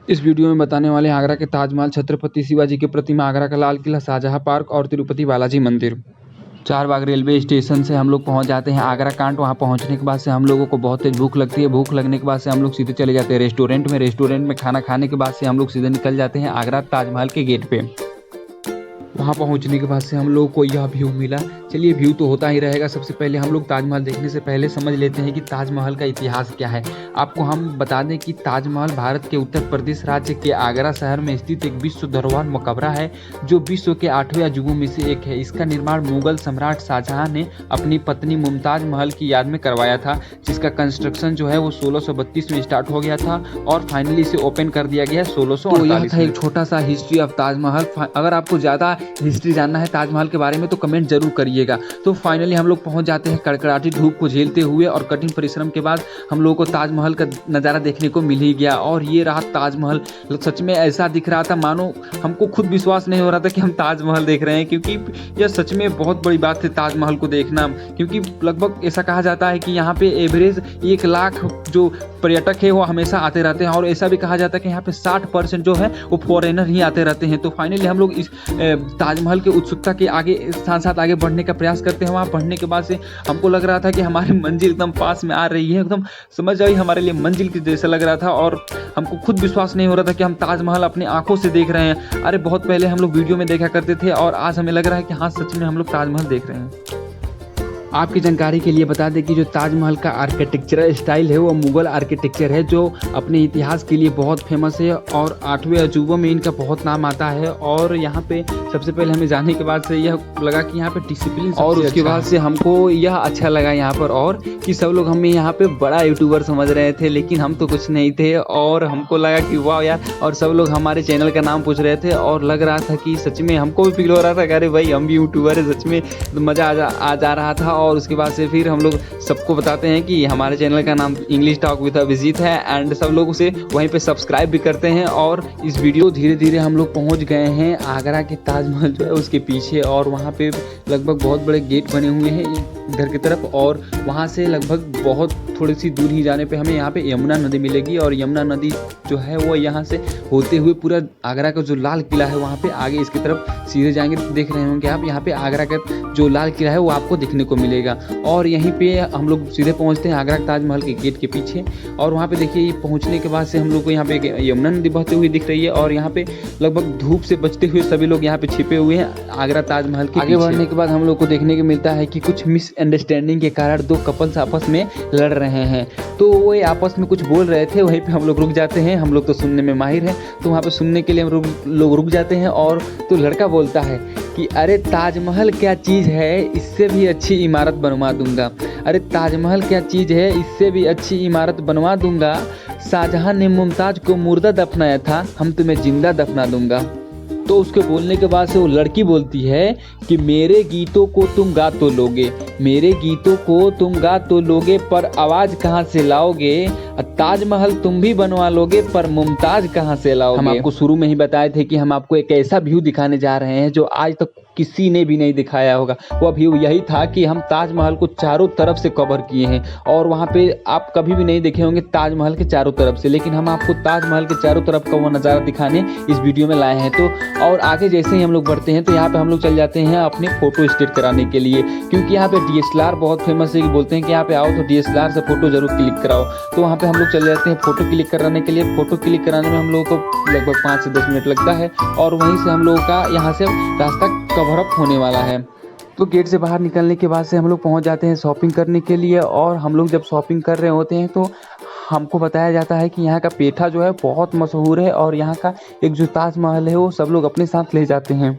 इस वीडियो में बताने वाले हैं आगरा के ताजमहल, छत्रपति शिवाजी की प्रतिमा, आगरा का लाल किला, शाहजहां पार्क और तिरुपति बालाजी मंदिर। चारबाग रेलवे स्टेशन से हम लोग पहुंच जाते हैं आगरा कांट। वहां पहुंचने के बाद से हम लोगों को बहुत तेज भूख लगती है। भूख लगने के बाद से हम लोग सीधे चले जाते हैं रेस्टोरेंट में खाना खाने के बाद से हम लोग सीधे निकल जाते हैं आगरा ताजमहल के गेट पे। वहाँ पहुँचने के बाद से हम लोग को यह व्यू मिला। चलिए, व्यू तो होता ही रहेगा। सबसे पहले हम लोग ताजमहल देखने से पहले समझ लेते हैं कि ताजमहल का इतिहास क्या है। आपको हम बता दें कि ताजमहल भारत के उत्तर प्रदेश राज्य के आगरा शहर में स्थित एक विश्व धरोहर मकबरा है, जो विश्व के 8वें अजूबों में से एक है। इसका निर्माण मुगल सम्राट शाहजहां ने अपनी पत्नी मुमताज महल की याद में करवाया था, जिसका कंस्ट्रक्शन जो है वो 1632 में स्टार्ट हो गया था और फाइनली इसे ओपन कर दिया गया 1648। तो यह था एक छोटा सा हिस्ट्री ऑफ ताजमहल। अगर आपको ज़्यादा हिस्ट्री जानना है ताजमहल के बारे में तो कमेंट जरूर करिएगा। तो फाइनली हम लोग पहुंच जाते हैं कड़कड़ाती धूप को झेलते हुए, और कठिन परिश्रम के बाद हम लोगों को ताजमहल का नज़ारा देखने को मिल ही गया। और ये रहा ताजमहल। सच में ऐसा दिख रहा था मानो हमको खुद विश्वास नहीं हो रहा था कि हम ताजमहल देख रहे हैं, क्योंकि यह सच में बहुत बड़ी बात है ताजमहल को देखना। क्योंकि लगभग ऐसा कहा जाता है कि यहाँ पे एवरेज 1 लाख जो पर्यटक है वो हमेशा आते रहते हैं, और ऐसा भी कहा जाता है कि यहाँ पे 60% जो है वो फॉरेनर ही आते रहते हैं। तो फाइनली हम लोग इस ताजमहल के उत्सुकता के आगे साथ साथ आगे बढ़ने का प्रयास करते हैं। वहाँ बढ़ने के बाद से हमको लग रहा था कि हमारी मंजिल एकदम पास में आ रही है, एकदम समझ आई हमारे लिए मंजिल के जैसा लग रहा था, और हमको खुद विश्वास नहीं हो रहा था कि हम ताजमहल अपनी आंखों से देख रहे हैं। अरे बहुत पहले हम लोग वीडियो में देखा करते थे, और आज हमें लग रहा है कि हाँ सच में हम लोग ताजमहल देख रहे हैं। आपकी जानकारी के लिए बता दें कि जो ताजमहल का आर्किटेक्चरल स्टाइल है वो मुगल आर्किटेक्चर है, जो अपने इतिहास के लिए बहुत फेमस है और 8वें अजूबों में इनका बहुत नाम आता है। और यहाँ पे सबसे पहले हमें जाने के बाद से यह लगा कि यहाँ पे डिसिप्लिन, और उसके बाद से हमको यह अच्छा लगा यहाँ पर, और कि सब लोग हमें यहाँ पे बड़ा यूट्यूबर समझ रहे थे, लेकिन हम तो कुछ नहीं थे। और हमको लगा कि वाह यार, और सब लोग हमारे चैनल का नाम पूछ रहे थे, और लग रहा था कि सच में हमको भी फील हो रहा था कि अरे भाई हम भी यूट्यूबर है। सच में मज़ा आ जा रहा था। और उसके बाद से फिर हम लोग सबको बताते हैं कि हमारे चैनल का नाम इंग्लिश टॉक विद अभिजीत है, एंड सब लोग उसे वहीं पे सब्सक्राइब भी करते हैं। और इस वीडियो धीरे धीरे हम लोग पहुंच गए हैं आगरा के ताजमहल जो है उसके पीछे, और वहाँ पे लगभग बहुत बड़े गेट बने हुए हैं इधर की तरफ, और वहाँ से लगभग बहुत थोड़ी सी दूर ही जाने पे हमें यहाँ पे यमुना नदी मिलेगी। और यमुना नदी जो है वो यहाँ से होते हुए पूरा आगरा का जो लाल किला है वहाँ पे आगे इसकी तरफ सीधे जाएंगे तो देख रहे होंगे आप, यहाँ पे आगरा का जो लाल किला है वो आपको दिखने को मिलेगा। और यहीं पे हम लोग सीधे पहुँचते हैं आगरा ताजमहल के गेट के पीछे, और वहाँ पे देखिए पहुँचने के बाद से हम लोग को यहाँ पे यमुना नदी बहती हुई दिख रही है, और यहाँ पे लगभग धूप से बचते हुए सभी लोग यहाँ पे छिपे हुए हैं आगरा ताजमहल के। आगे बढ़ने के बाद हम लोग को देखने को मिलता है कि कुछ मिसअंडरस्टैंडिंग के कारण 2 कपल्स आपस में लड़ रहे हैं, तो वो आपस में कुछ बोल रहे थे। वहीं पे हम लोग रुक जाते हैं, हम लोग तो सुनने में माहिर हैं, तो वहाँ पे सुनने के लिए हम लोग रुक जाते हैं। और तो लड़का बोलता है कि अरे ताजमहल क्या चीज़ है, इससे भी अच्छी इमारत बनवा दूंगा। अरे ताजमहल क्या चीज़ है, इससे भी अच्छी इमारत बनवा दूंगा। शाहजहां ने मुमताज को मुर्दा दफनाया था, हम तुम्हें जिंदा दफना दूंगा। तो उसके बोलने के बाद से वो लड़की बोलती है कि मेरे गीतों को तुम गा तो लोगे, मेरे गीतों को तुम गा तो लोगे, पर आवाज़ कहाँ से लाओगे। ताजमहल तुम भी बनवा लोगे, पर मुमताज कहाँ से लाओगे। हम आपको शुरू में ही बताए थे कि हम आपको एक ऐसा व्यू दिखाने जा रहे हैं जो आज तक किसी ने भी नहीं दिखाया होगा। वो व्यू यही था कि हम ताजमहल को चारों तरफ से कवर किए हैं, और वहाँ पे आप कभी भी नहीं देखे होंगे ताजमहल के चारों तरफ से, लेकिन हम आपको ताजमहल के चारों तरफ का वो नज़ारा दिखाने इस वीडियो में लाए हैं। तो और आगे जैसे ही हम लोग बढ़ते हैं तो यहाँ पे हम लोग चल जाते हैं अपने फ़ोटो स्टेट कराने के लिए, क्योंकि यहाँ पे DSLR बहुत फेमस है कि बोलते हैं कि यहाँ पे आओ तो DSLR से फ़ोटो जरूर क्लिक कराओ। तो वहाँ पे हम लोग चल जाते हैं फ़ोटो क्लिक कराने के लिए। फ़ोटो क्लिक कराने में हम लोगों को लगभग 5 से 10 मिनट लगता है, और वहीं से हम लोगों का यहाँ से रास्ता कवर अप होने वाला है। तो गेट से बाहर निकलने के बाद से हम लोग पहुँच जाते हैं शॉपिंग करने के लिए, और हम लोग जब शॉपिंग कर रहे होते हैं तो हमको बताया जाता है कि यहाँ का पेठा जो है बहुत मशहूर है, और यहाँ का एक जो ताजमहल है वो सब लोग अपने साथ ले जाते हैं।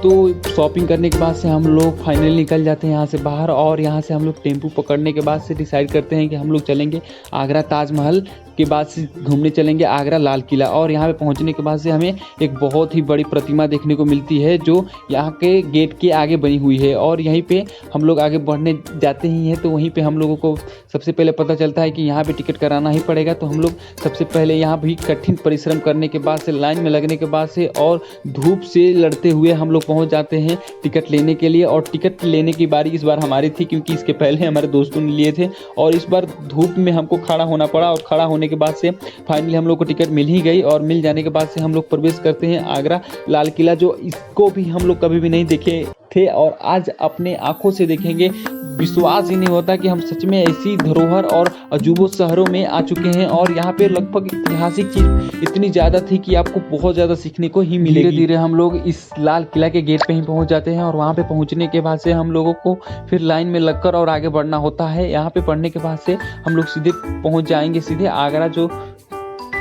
तो शॉपिंग करने के बाद से हम लोग फाइनली निकल जाते हैं यहाँ से बाहर, और यहाँ से हम लोग टेम्पू पकड़ने के बाद से डिसाइड करते हैं कि हम लोग चलेंगे आगरा ताजमहल के बाद से घूमने चलेंगे आगरा लाल किला। और यहाँ पे पहुँचने के बाद से हमें एक बहुत ही बड़ी प्रतिमा देखने को मिलती है जो यहाँ के गेट के आगे बनी हुई है, और यहीं पे हम लोग आगे बढ़ने जाते ही हैं तो वहीं पे हम लोगों को सबसे पहले पता चलता है कि यहाँ पे टिकट कराना ही पड़ेगा। तो हम लोग सबसे पहले यहाँ भी कठिन परिश्रम करने के बाद से, लाइन में लगने के बाद से और धूप से लड़ते हुए हम लोग पहुँच जाते हैं टिकट लेने के लिए। और टिकट लेने की बारी इस बार हमारी थी, क्योंकि इसके पहले हमारे दोस्तों ने लिए थे, और इस बार धूप में हमको खड़ा होना पड़ा। और खड़ा होने के बाद से फाइनली हम लोग को टिकट मिल ही गई, और मिल जाने के बाद से हम लोग प्रवेश करते हैं आगरा लाल किला, जो इसको भी हम लोग कभी भी नहीं देखे थे और आज अपने आंखों से देखेंगे। विश्वास ही नहीं होता कि हम सच में ऐसी धरोहर और अजूबों शहरों में आ चुके हैं, और यहाँ पे लगभग ऐतिहासिक चीज इतनी ज़्यादा थी कि आपको बहुत ज़्यादा सीखने को ही मिलेगी। धीरे धीरे हम लोग इस लाल किला के गेट पे ही पहुँच जाते हैं, और वहाँ पे पहुँचने के बाद से हम लोगों को फिर लाइन में लगकर और आगे बढ़ना होता है। यहाँ पे पढ़ने के बाद से हम लोग सीधे पहुँच जाएंगे सीधे आगरा जो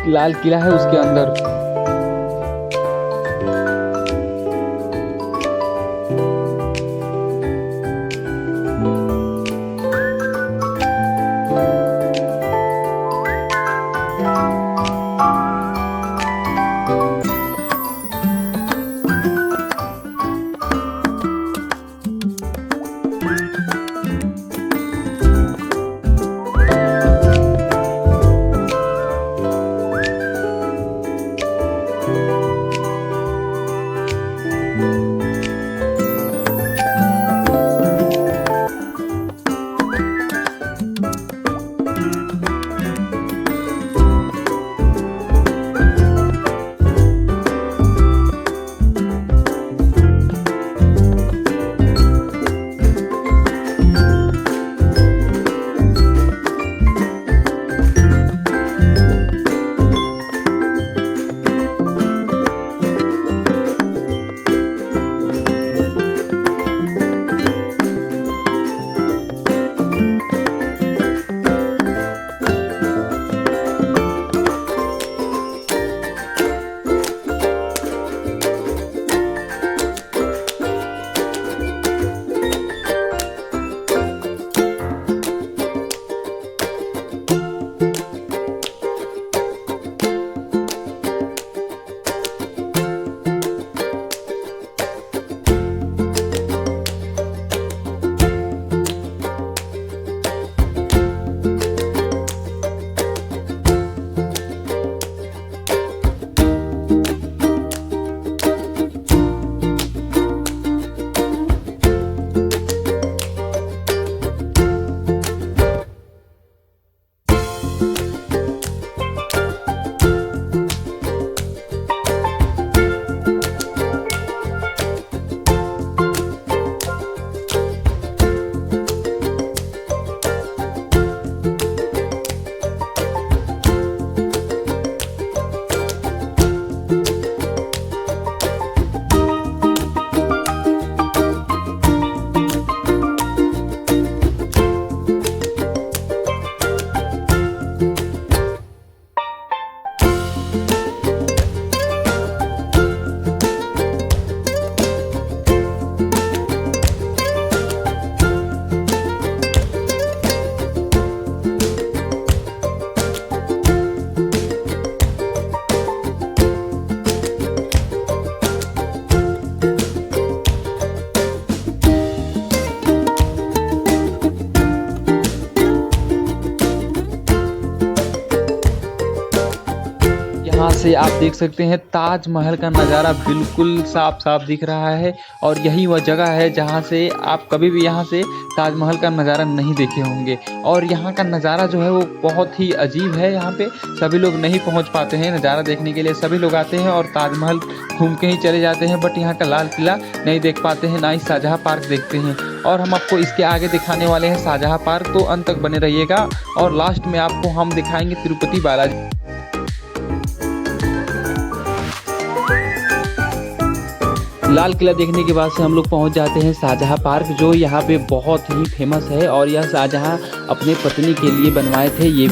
लाल किला है उसके अंदर। से आप देख सकते हैं ताजमहल का नज़ारा बिल्कुल साफ साफ दिख रहा है, और यही वह जगह है जहाँ से आप कभी भी यहाँ से ताजमहल का नज़ारा नहीं देखे होंगे। और यहाँ का नज़ारा जो है वो बहुत ही अजीब है। यहाँ पे सभी लोग नहीं पहुँच पाते हैं नज़ारा देखने के लिए, सभी लोग आते हैं और ताजमहल घूम के ही चले जाते हैं, बट यहाँ का लाल किला नहीं देख पाते हैं, ना ही शाहजहाँ पार्क देखते हैं। और हम आपको इसके आगे दिखाने वाले हैं शाहजहाँ पार्क, तो अंत तक बने रहिएगा। और लास्ट में आपको हम दिखाएंगे तिरुपति बालाजी। लाल किला देखने के बाद से हम लोग पहुंच जाते हैं शाहजहाँ पार्क, जो यहाँ पे बहुत ही फेमस है, और यह शाहजहाँ अपने पत्नी के लिए बनवाए थे। ये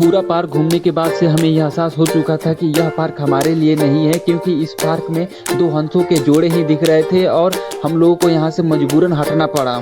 पूरा पार्क घूमने के बाद से हमें यह एहसास हो चुका था कि यह पार्क हमारे लिए नहीं है, क्योंकि इस पार्क में 2 हंसों के जोड़े ही दिख रहे थे और हम लोगों को यहाँ से मजबूरन हटना पड़ा।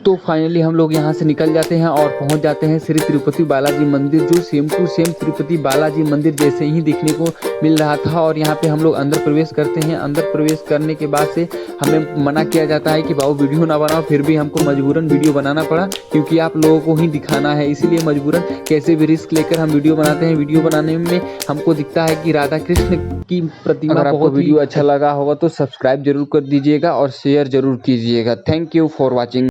तो फाइनली हम लोग यहाँ से निकल जाते हैं और पहुँच जाते हैं श्री तिरुपति बालाजी मंदिर, जो same to same Tirupati Balaji मंदिर जैसे ही दिखने को मिल रहा था। और यहाँ पे हम लोग अंदर प्रवेश करते हैं। अंदर प्रवेश करने के बाद से हमें मना किया जाता है कि बाबू वीडियो ना बनाओ, फिर भी हमको मजबूरन वीडियो बनाना पड़ा, क्योंकि आप लोगों को ही दिखाना है। इसीलिए मजबूरन कैसे भी रिस्क लेकर हम वीडियो बनाते हैं। वीडियो बनाने में हमको दिखता है कि राधा कृष्ण की प्रतिमा। अगर आपको वीडियो अच्छा लगा होगा तो सब्सक्राइब जरूर कर दीजिएगा और शेयर जरूर कीजिएगा। Thank you for watching.